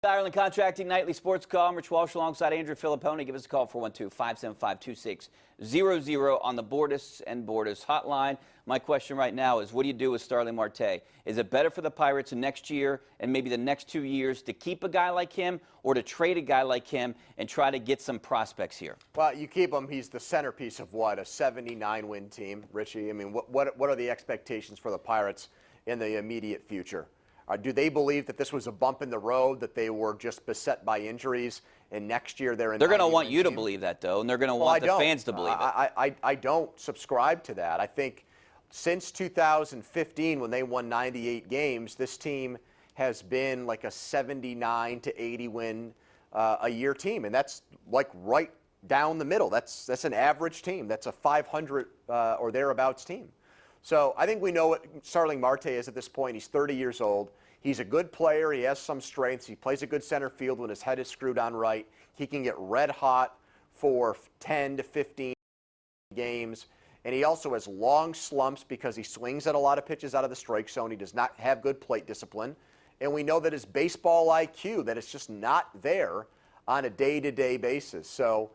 Ireland Contracting Nightly Sports Call. I'm Rich Walsh alongside Andrew Filliponi. Give us a call, 412-575-2600 on the Bordas and Bordas hotline. My question right now is, what do you do with Starling Marte? Is it better for the Pirates next year and maybe the next 2 years to keep a guy like him or to trade a guy like him and try to get some prospects here? Well, you keep him. He's the centerpiece of what, a 79-win team, Richie? I mean, what are the expectations for the Pirates in the immediate future? Do they believe that this was a bump in the road, that they were just beset by injuries, and next year they're going to want you to believe that, though, and they're going to want the fans to believe it. I don't subscribe to that. I think since 2015, when they won 98 games, this team has been like a 79 to 80 win a year team, and that's like right down the middle. That's an average team. That's a 500 or thereabouts team. So I think we know what Starling Marte is at this point. He's 30 years old. He's a good player. He has some strengths. He plays a good center field when his head is screwed on right. He can get red hot for 10 to 15 games. And he also has long slumps because he swings at a lot of pitches out of the strike zone. He does not have good plate discipline. And we know that his baseball IQ, that it's just not there on a day-to-day basis. So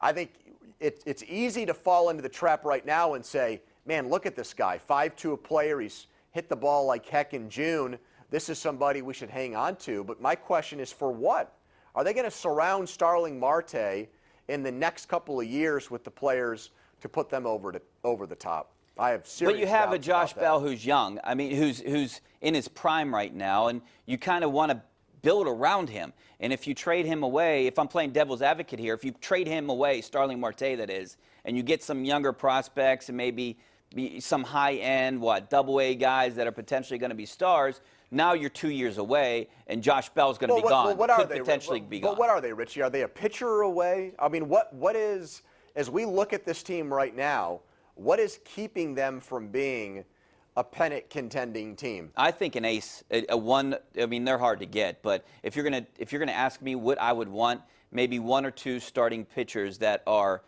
I think it's easy to fall into the trap right now and say, man, look at this guy, 5'2" player. He's hit the ball like heck in June. This is somebody we should hang on to. But my question is, for what? Are they going to surround Starling Marte in the next couple of years with the players to put them over the top? I have serious But you have a doubts Josh about Bell that. who's young. I mean, who's in his prime right now, and you kind of want to build around him. And if you trade him away, if I'm playing devil's advocate here, if you trade him away, Starling Marte that is, and you get some younger prospects and maybe some high-end, double-A guys that are potentially going to be stars, now you're 2 years away, and Josh Bell's going to be gone. What are Could they? potentially be gone. But what are they, Richie? Are they a pitcher away? I mean, what is, as we look at this team right now, what is keeping them from being a pennant contending team? I think an ace, one. I mean, they're hard to get, but if you're gonna ask me what I would want, maybe one or two starting pitchers that are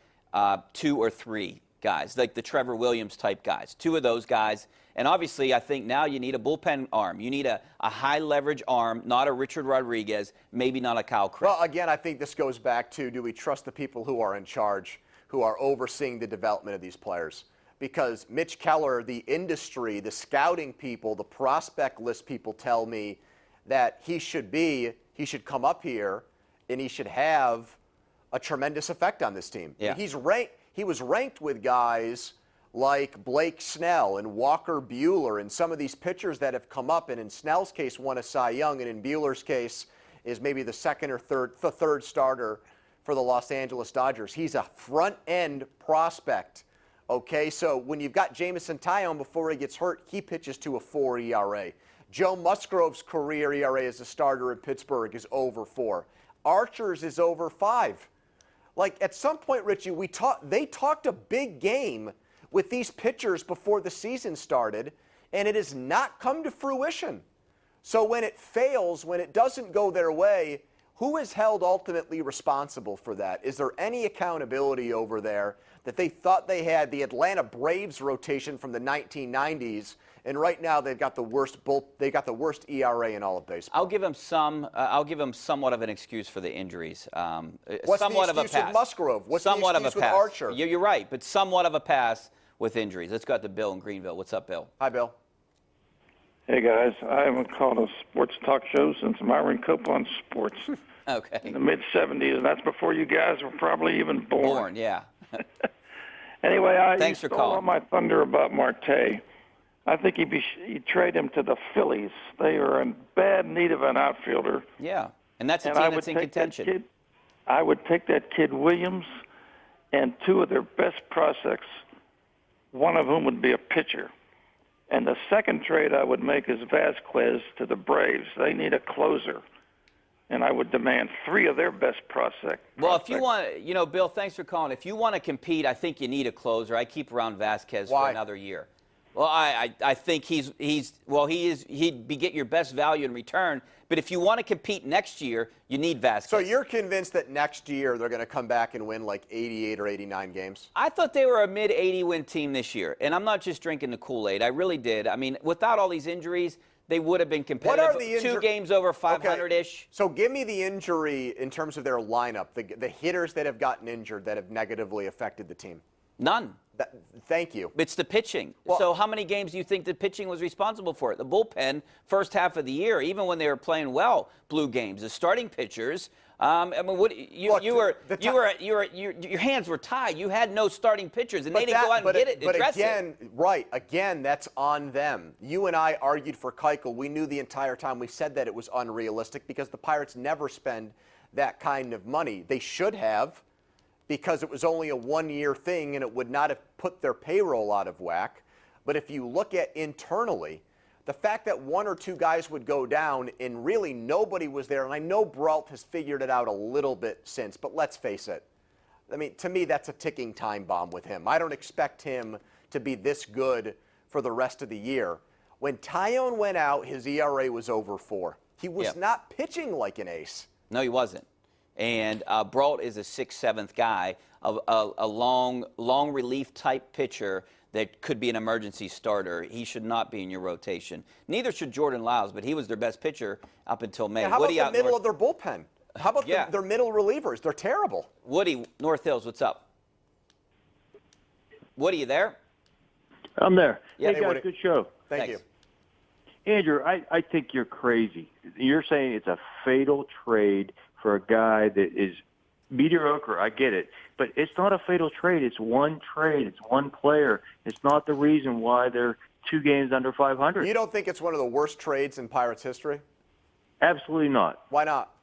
2 or 3 guys, like the Trevor Williams type guys, 2 of those guys. And obviously, I think now you need a bullpen arm. You need a high leverage arm, not a Richard Rodriguez, maybe not a Kyle Crick. Well, again, I think this goes back to, do we trust the people who are in charge, who are overseeing the development of these players? Because Mitch Keller, the industry, the scouting people, the prospect list people tell me that he should come up here and he should have a tremendous effect on this team. Yeah. He was ranked with guys like Blake Snell and Walker Buehler and some of these pitchers that have come up, and in Snell's case won a Cy Young, and in Buehler's case is maybe the third starter for the Los Angeles Dodgers. He's a front-end prospect. Okay, so when you've got Jameson Taillon before he gets hurt, he pitches to a 4 ERA. Joe Musgrove's career ERA as a starter in Pittsburgh is over 4. Archer's is over 5. Like, at some point, Richie, they talked a big game with these pitchers before the season started, and it has not come to fruition. So when it fails, when it doesn't go their way, who is held ultimately responsible for that? Is there any accountability over there that they thought they had the Atlanta Braves rotation from the 1990s, and right now they've got the worst ERA in all of baseball? I'll give him somewhat of an excuse for the injuries. What's somewhat the excuse of a pass. with Musgrove? What's somewhat the excuse of a pass. with Archer? You're right, but somewhat of a pass with injuries. Let's go to Bill in Greenville. What's up, Bill? Hi, Bill. Hey, guys. I haven't called a sports talk show since Myron Cope on sports. Okay. In the mid-'70s, and that's before you guys were probably even born. Yeah. Anyway, Thanks for stole calling. all my thunder about Marte. I think he'd trade him to the Phillies. They are in bad need of an outfielder. Yeah, and that's a team that's in contention. I would take that kid Williams and 2 of their best prospects, one of whom would be a pitcher. And the second trade I would make is Vasquez to the Braves. They need a closer. And I would demand 3 of their best prospects. Well, if you want, Bill, thanks for calling. If you want to compete, I think you need a closer. I keep around Vasquez for another year. Well, I think he'd get your best value in return. But if you want to compete next year, you need Vasquez. So you're convinced that next year they're going to come back and win like 88 or 89 games? I thought they were a mid-80 win team this year, and I'm not just drinking the Kool-Aid. I really did. I mean, without all these injuries, they would have been What competitive. are the 2 games over 500-ish. So give me the injury in terms of their lineup, the hitters that have gotten injured that have negatively affected the team. None. Thank you. It's the pitching. Well, so how many games do you think the pitching was responsible for it? The bullpen, first half of the year, even when they were playing well, blew games. The starting pitchers, I mean, your hands were tied. You had no starting pitchers, and they didn't go out and get it. But address again, it. right, again, that's on them. You and I argued for Keuchel. We knew the entire time. We said that it was unrealistic because the Pirates never spend that kind of money. They should have, because it was only a one-year thing and it would not have put their payroll out of whack. But if you look at internally, the fact that 1 or 2 guys would go down and really nobody was there, and I know Brault has figured it out a little bit since, but let's face it. I mean, to me, that's a ticking time bomb with him. I don't expect him to be this good for the rest of the year. When Tyone went out, his ERA was over 4. He was not pitching like an ace. No, he wasn't. And Brault is a 6th, 7th guy, a long relief type pitcher that could be an emergency starter. He should not be in your rotation. Neither should Jordan Lyles, but he was their best pitcher up until May. And how about the middle of their bullpen? How about their middle relievers? They're terrible. Woody, North Hills, what's up? Woody, you there? I'm there. Yeah, hey, guys, Woody. good show. Thank you. Andrew, I think you're crazy. You're saying it's a fatal trade for a guy that is mediocre. I get it. But it's not a fatal trade. It's one trade. It's one player. It's not the reason why they're 2 games under 500. You don't think it's one of the worst trades in Pirates history? Absolutely not. Why not?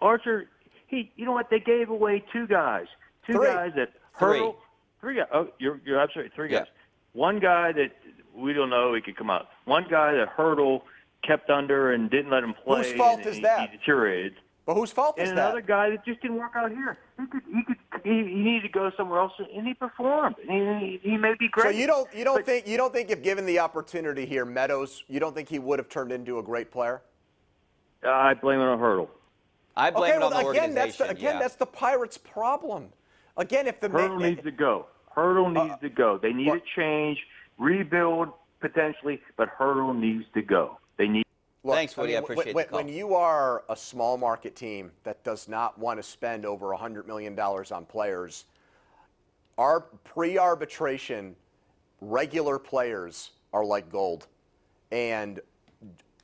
Archer, you know what? They gave away 2 guys. 2 3. guys that hurdle. 3 guys. Oh, you're absolutely 3 guys. Yeah. One guy that we don't know he could come out. One guy that Hurdle kept under and didn't let him play. Whose fault is that? He deteriorated. But whose fault is And that? another guy that just didn't work out here. He needed to go somewhere else, and he performed. He may be great. So you don't think if given the opportunity here, Meadows, you don't think he would have turned into a great player? I blame it on Hurdle. I blame it on the again, organization. that's the Pirates' problem. Again, if the Hurdle needs to go. Hurdle needs to go. They need a change, rebuild potentially, but Hurdle needs to go. They need. Look, Thanks, Woody. I appreciate the call. When you are a small market team that does not want to spend over $100 million on players, our pre-arbitration regular players are like gold. And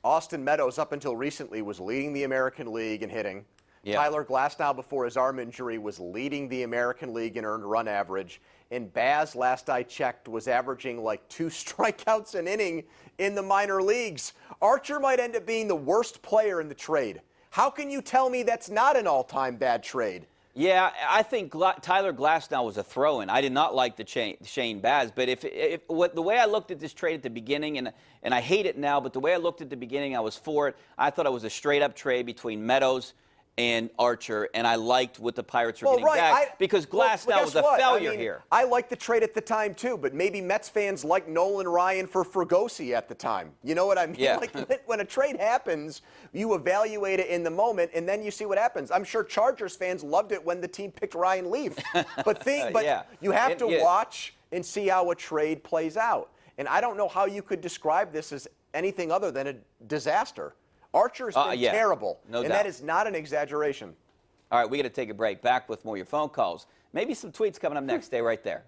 Austin Meadows, up until recently, was leading the American League in hitting. Yeah. Tyler Glasnow, before his arm injury, was leading the American League in earned run average. And Baz, last I checked, was averaging like 2 strikeouts an inning in the minor leagues. Archer might end up being the worst player in the trade. How can you tell me that's not an all-time bad trade? Yeah, I think Tyler Glasnow was a throw-in. I did not like the Shane Baz, but the way I looked at this trade at the beginning, and I hate it now, but the way I looked at the beginning, I was for it. I thought it was a straight-up trade between Meadows and Archer, and I liked what the Pirates were getting back because Glasnow was a failure here. I liked the trade at the time, too, but maybe Mets fans liked Nolan Ryan for Fregosi at the time. You know what I mean? Yeah. Like, when a trade happens, you evaluate it in the moment, and then you see what happens. I'm sure Chargers fans loved it when the team picked Ryan Leaf. But you have to watch and see how a trade plays out. And I don't know how you could describe this as anything other than a disaster. Archer's been terrible, no doubt. that is not an exaggeration. All right, we got to take a break. Back with more of your phone calls. Maybe some tweets coming up next. Stay right there.